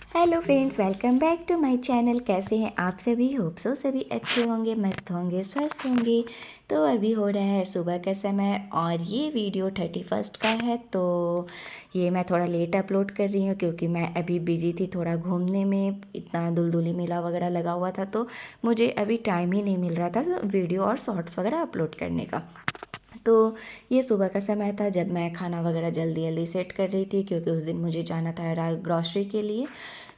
Hello friends, welcome back to my channel. कैसे हैं आप सभी? होप सो सभी अच्छे होंगे, मस्त होंगे, स्वस्थ होंगे। तो अभी हो रहा है सुबह का समय और ये वीडियो 31 का है। तो ये मैं थोड़ा लेट अपलोड कर रही हूँ क्योंकि मैं अभी बिजी थी थोड़ा घूमने में। इतना दुलदुली मेला वगैरह लगा हुआ था तो मुझे अभी टाइम ही नहीं मिल रहा था वीडियो और शॉर्ट्स वगैरह अपलोड करने का। तो ये सुबह का समय था जब मैं खाना वगैरह जल्दी जल्दी सेट कर रही थी क्योंकि उस दिन मुझे जाना था ग्रॉसरी के लिए।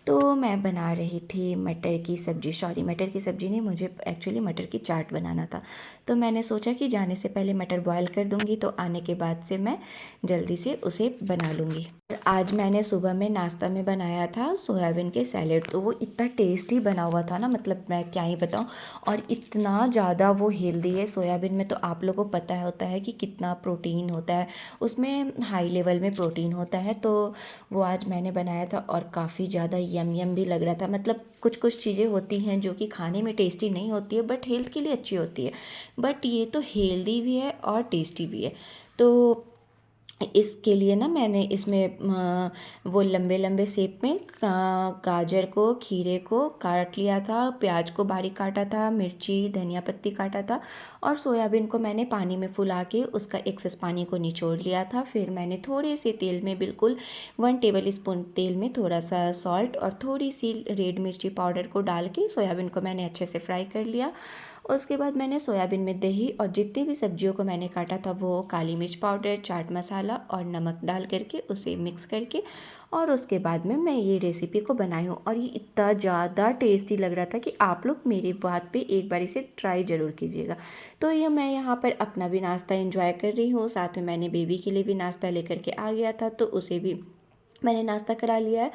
तो मैं बना रही थी मटर की सब्ज़ी, सॉरी मटर की सब्ज़ी नहीं, मुझे एक्चुअली मटर की चाट बनाना था। तो मैंने सोचा कि जाने से पहले मटर बॉयल कर दूंगी तो आने के बाद से मैं जल्दी से उसे बना लूँगी। आज मैंने सुबह में नाश्ता में बनाया था सोयाबीन के सैलेड। तो वो इतना टेस्टी बना हुआ था ना, मतलब मैं क्या ही बताऊँ। और इतना ज़्यादा वो हेल्दी है। सोयाबीन में तो आप लोगों को पता होता है कि कितना प्रोटीन होता है, उसमें हाई लेवल में प्रोटीन होता है। तो वो आज मैंने बनाया था और काफ़ी ज़्यादा यम यम भी लग रहा था। मतलब कुछ कुछ चीज़ें होती हैं जो कि खाने में टेस्टी नहीं होती है बट हेल्थ के लिए अच्छी होती है। बट ये तो हेल्दी भी है और टेस्टी भी है। तो इसके लिए ना मैंने इसमें वो लंबे लंबे शेप में गाजर को, खीरे को काट लिया था, प्याज को बारीक काटा था, मिर्ची धनिया पत्ती काटा था और सोयाबीन को मैंने पानी में फुला के उसका एक्सेस पानी को निचोड़ लिया था। फिर मैंने थोड़े से तेल में, बिल्कुल 1 टेबल स्पून तेल में थोड़ा सा सॉल्ट और थोड़ी सी रेड मिर्ची पाउडर को डाल के सोयाबीन को मैंने अच्छे से फ्राई कर लिया। उसके बाद मैंने सोयाबीन में दही और जितनी भी सब्जियों को मैंने काटा था वो काली मिर्च पाउडर, चाट मसाला और नमक डाल करके उसे मिक्स करके और उसके बाद में मैं ये रेसिपी को बनाई हूँ। और ये इतना ज़्यादा टेस्टी लग रहा था कि आप लोग मेरी बात पे एक बार इसे ट्राई ज़रूर कीजिएगा। तो ये मैं यहाँ पर अपना भी नाश्ता एंजॉय कर रही हूँ, साथ में मैंने बेबी के लिए भी नाश्ता लेकर के आ गया था तो उसे भी मैंने नाश्ता करा लिया है।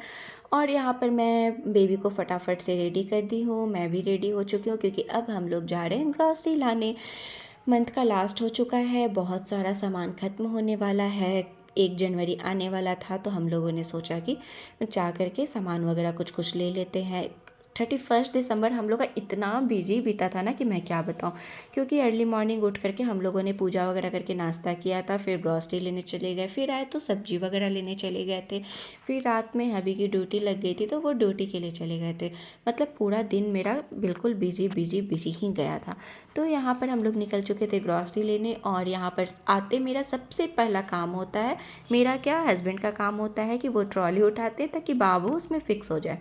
और यहाँ पर मैं बेबी को फटाफट से रेडी कर दी हूँ, मैं भी रेडी हो चुकी हूँ क्योंकि अब हम लोग जा रहे हैं ग्रॉसरी लाने। मंथ का लास्ट हो चुका है, बहुत सारा सामान ख़त्म होने वाला है। 1 जनवरी आने वाला था तो हम लोगों ने सोचा कि जा कर के सामान वगैरह कुछ कुछ ले लेते हैं। 31 दिसंबर हम लोग का इतना बिजी बीता था ना कि मैं क्या बताऊँ। क्योंकि अर्ली मॉर्निंग उठ करके हम लोगों ने पूजा वगैरह करके नाश्ता किया था, फिर ग्रॉसरी लेने चले गए, फिर आए तो सब्जी वगैरह लेने चले गए थे। फिर रात में हबी की ड्यूटी लग गई थी तो वो ड्यूटी के लिए चले गए थे। मतलब पूरा दिन मेरा बिल्कुल बिजी बिजी बिजी ही गया था। तो यहाँ पर हम लोग निकल चुके थे ग्रॉसरी लेने और यहाँ पर आते मेरा सबसे पहला काम होता है, मेरा क्या हस्बैंड का काम होता है कि वो ट्रॉली उठाते ताकि बाबू उसमें फ़िक्स हो जाए।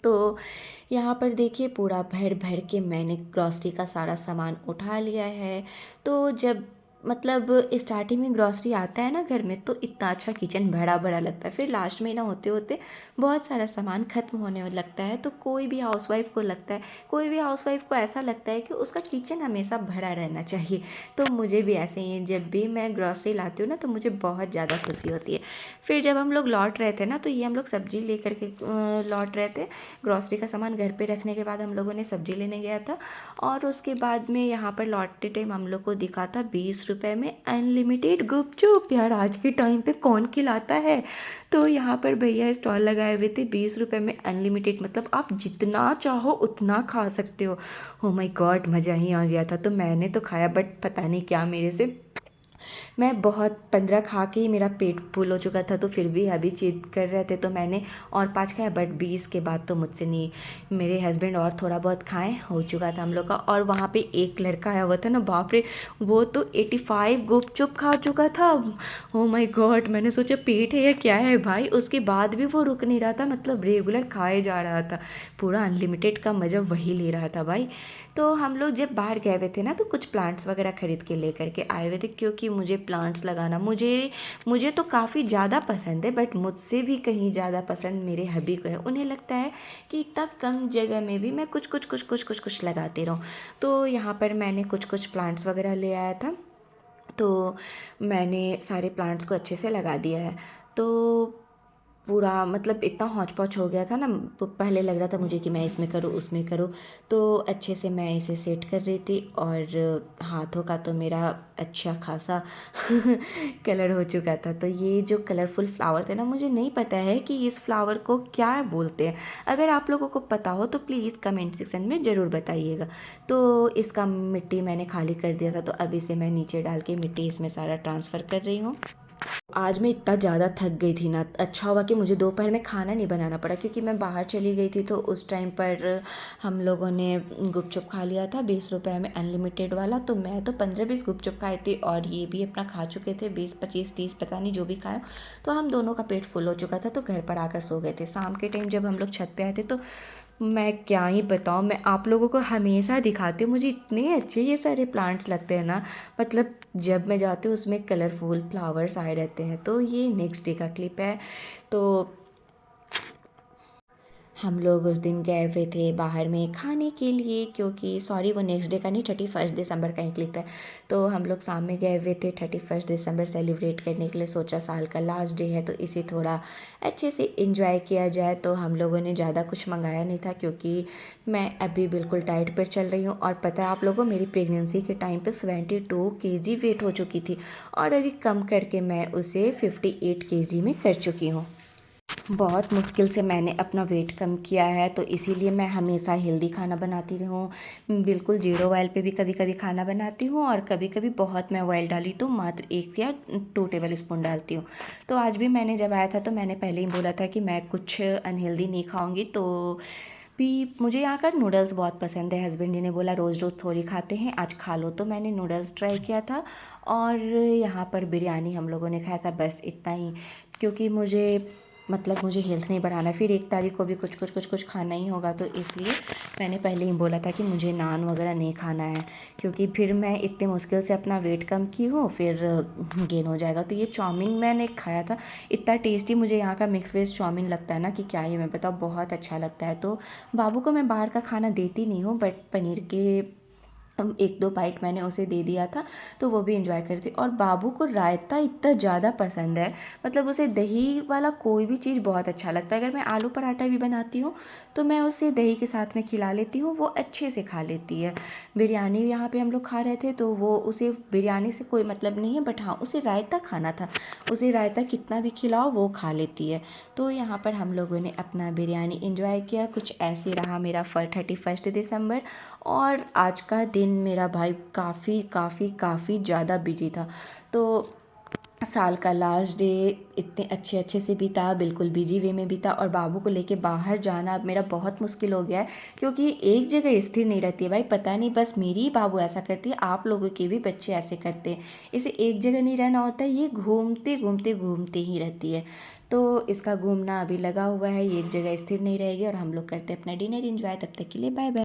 तो यहाँ पर देखिए पूरा भर भर के मैंने ग्रॉसरी का सारा सामान उठा लिया है। तो जब मतलब स्टार्टिंग में ग्रॉसरी आता है ना घर में तो इतना अच्छा किचन भरा भरा लगता है, फिर लास्ट में ना होते होते बहुत सारा सामान ख़त्म होने लगता है। तो कोई भी हाउसवाइफ़ को लगता है, कोई भी हाउसवाइफ़ को ऐसा लगता है कि उसका किचन हमेशा भरा रहना चाहिए। तो मुझे भी ऐसे ही है, जब भी मैं ग्रॉसरी लाती हूँ ना तो मुझे बहुत ज़्यादा खुशी होती है। फिर जब हम लोग लौट रहे थे ना तो ये हम लोग सब्ज़ी ले करके लौट रहे थे। ग्रॉसरी का सामान घर पे रखने के बाद हम लोगों ने सब्ज़ी लेने गया था और उसके बाद में यहाँ पर लौटते टाइम हम लोग को दिखा था 20 रुपये में अनलिमिटेड गुपचुप। यार आज के टाइम पे कौन खिलाता है। तो यहाँ पर भैया स्टॉल लगाए हुए थे 20 रुपये में अनलिमिटेड, मतलब आप जितना चाहो उतना खा सकते हो। ओ माय गॉड, मज़ा ही आ गया था। तो मैंने तो खाया बट पता नहीं क्या मेरे से, मैं बहुत 15 खा के ही मेरा पेट फुल हो चुका था। तो फिर भी अभी जिद कर रहे थे तो मैंने और 5 खाया बट 20 के बाद तो मुझसे नहीं। मेरे हस्बैंड और थोड़ा बहुत खाएं, हो चुका था हम लोग का। और वहाँ पे एक लड़का आया हुआ था ना, बाप रे, वो तो 85 गुपचुप खा चुका था। ओ माय गॉड, मैंने सोचा पेट है या क्या है भाई। उसके बाद भी वो रुक नहीं रहा था, मतलब रेगुलर खाए जा रहा था। पूरा अनलिमिटेड का मज़ा वही ले रहा था भाई। तो हम लोग जब बाहर गए हुए थे ना तो कुछ प्लांट्स वगैरह ख़रीद के लेकर के आए हुए थे क्योंकि मुझे प्लांट्स लगाना मुझे तो काफ़ी ज़्यादा पसंद है बट मुझसे भी कहीं ज़्यादा पसंद मेरे हबी को है। उन्हें लगता है कि इतना कम जगह में भी मैं कुछ लगाते रहूँ। तो यहाँ पर मैंने कुछ कुछ प्लांट्स वगैरह ले आया था तो मैंने सारे प्लांट्स को अच्छे से लगा दिया है। तो पूरा मतलब इतना हौच पौच हो गया था ना, पहले लग रहा था मुझे कि मैं इसमें करूँ उसमें करूँ। तो अच्छे से मैं इसे सेट कर रही थी और हाथों का तो मेरा अच्छा खासा कलर हो चुका था। तो ये जो कलरफुल फ्लावर थे ना, मुझे नहीं पता है कि इस फ्लावर को क्या बोलते हैं। अगर आप लोगों को पता हो तो प्लीज़ कमेंट सेक्शन में ज़रूर बताइएगा। तो इसका मिट्टी मैंने खाली कर दिया था तो अब इसे मैं नीचे डाल के मिट्टी इसमें सारा ट्रांसफ़र कर रही हूँ। आज मैं इतना ज़्यादा थक गई थी ना, अच्छा हुआ कि मुझे दोपहर में खाना नहीं बनाना पड़ा, क्योंकि मैं बाहर चली गई थी। तो उस टाइम पर हम लोगों ने गुपचुप खा लिया था 20 रुपए में अनलिमिटेड वाला। तो मैं तो 15-20 गुपचुप खाए थे और ये भी अपना खा चुके थे 20-25-30 पता नहीं जो भी खाया। तो हम दोनों का पेट फुल हो चुका था, तो घर पर आकर सो गए थे। शाम के टाइम जब हम लोग छत पे आए थे, तो मैं क्या ही बताऊँ, मैं आप लोगों को हमेशा दिखाती हूँ, मुझे इतने अच्छे ये सारे प्लांट्स लगते हैं ना। मतलब जब मैं जाती हूँ उसमें कलरफुल फ्लावर्स आए रहते हैं। तो ये नेक्स्ट डे का क्लिप है। तो हम लोग उस दिन गए हुए थे बाहर में खाने के लिए, क्योंकि सॉरी वो नेक्स्ट डे का नहीं, 31 दिसंबर का ही क्लिप है। तो हम लोग शाम में गए हुए थे 31 दिसंबर सेलिब्रेट करने के लिए। सोचा साल का लास्ट डे है तो इसे थोड़ा अच्छे से इंजॉय किया जाए। तो हम लोगों ने ज़्यादा कुछ मंगाया नहीं था, क्योंकि मैं अभी बिल्कुल डाइट पर चल रही हूँ। और पता है आप लोगों को, मेरी प्रेगनेंसी के टाइम पर 72 kg वेट हो चुकी थी, और अभी कम करके मैं उसे 58 kg में कर चुकी हूँ। बहुत मुश्किल से मैंने अपना वेट कम किया है, तो इसीलिए मैं हमेशा हेल्दी खाना बनाती रही हूँ। बिल्कुल ज़ीरो ऑयल पे भी कभी कभी खाना बनाती हूँ, और कभी कभी बहुत मैं ऑयल डाली तो मात्र 1 या 2 टेबल स्पून डालती हूँ। तो आज भी मैंने जब आया था तो मैंने पहले ही बोला था कि मैं कुछ अनहेल्दी नहीं खाऊँगी। तो भी मुझे यहाँ का नूडल्स बहुत पसंद है। हस्बैंड जी ने बोला रोज़ रोज़ थोड़ी खाते हैं, आज खा लो। तो मैंने नूडल्स ट्राई किया था, और यहाँ पर बिरयानी हम लोगों ने खाया था, बस इतना ही। क्योंकि मुझे हेल्थ नहीं बढ़ाना है, फिर 1 तारीख को भी कुछ खाना ही होगा। तो इसलिए मैंने पहले ही बोला था कि मुझे नान वगैरह नहीं खाना है, क्योंकि फिर मैं इतने मुश्किल से अपना वेट कम की हूँ, फिर गेन हो जाएगा। तो ये चाउमीन मैंने खाया था, इतना टेस्टी मुझे यहाँ का मिक्स वेज चाउमीन लगता है ना कि क्या ही मैं बताऊँ, बहुत अच्छा लगता है। तो बाबू को मैं बाहर का खाना देती नहीं हूँ, बट पनीर के 1-2 बाइट मैंने उसे दे दिया था, तो वो भी इंजॉय करती। और बाबू को रायता इतना ज़्यादा पसंद है, मतलब उसे दही वाला कोई भी चीज़ बहुत अच्छा लगता है। अगर मैं आलू पराठा भी बनाती हूँ तो मैं उसे दही के साथ में खिला लेती हूँ, वो अच्छे से खा लेती है। बिरयानी यहाँ पे हम लोग खा रहे थे, तो वो उसे बिरयानी से कोई मतलब नहीं है, बट हाँ उसे रायता खाना था। उसे रायता कितना भी खिलाओ वो खा लेती है। तो यहाँ पर हम लोगों ने अपना बिरयानी इंजॉय किया। कुछ ऐसे रहा मेरा 31 दिसंबर। और आज का दिन मेरा भाई काफ़ी काफ़ी काफ़ी ज़्यादा बिजी था। तो साल का लास्ट डे इतने अच्छे से बीता, बिल्कुल बिजी वे में बीता। और बाबू को लेके बाहर जाना अब मेरा बहुत मुश्किल हो गया है, क्योंकि एक जगह स्थिर नहीं रहती है भाई। पता नहीं बस मेरी ही बाबू ऐसा करती है, आप लोगों के भी बच्चे ऐसे करते हैं। इसे एक जगह नहीं रहना होता है, ये घूमते ही रहती है। तो इसका घूमना अभी लगा हुआ है, ये एक जगह स्थिर नहीं रहेगी। और हम लोग करते हैं अपना डिनर इंजॉय। तब तक के लिए बाय बाय।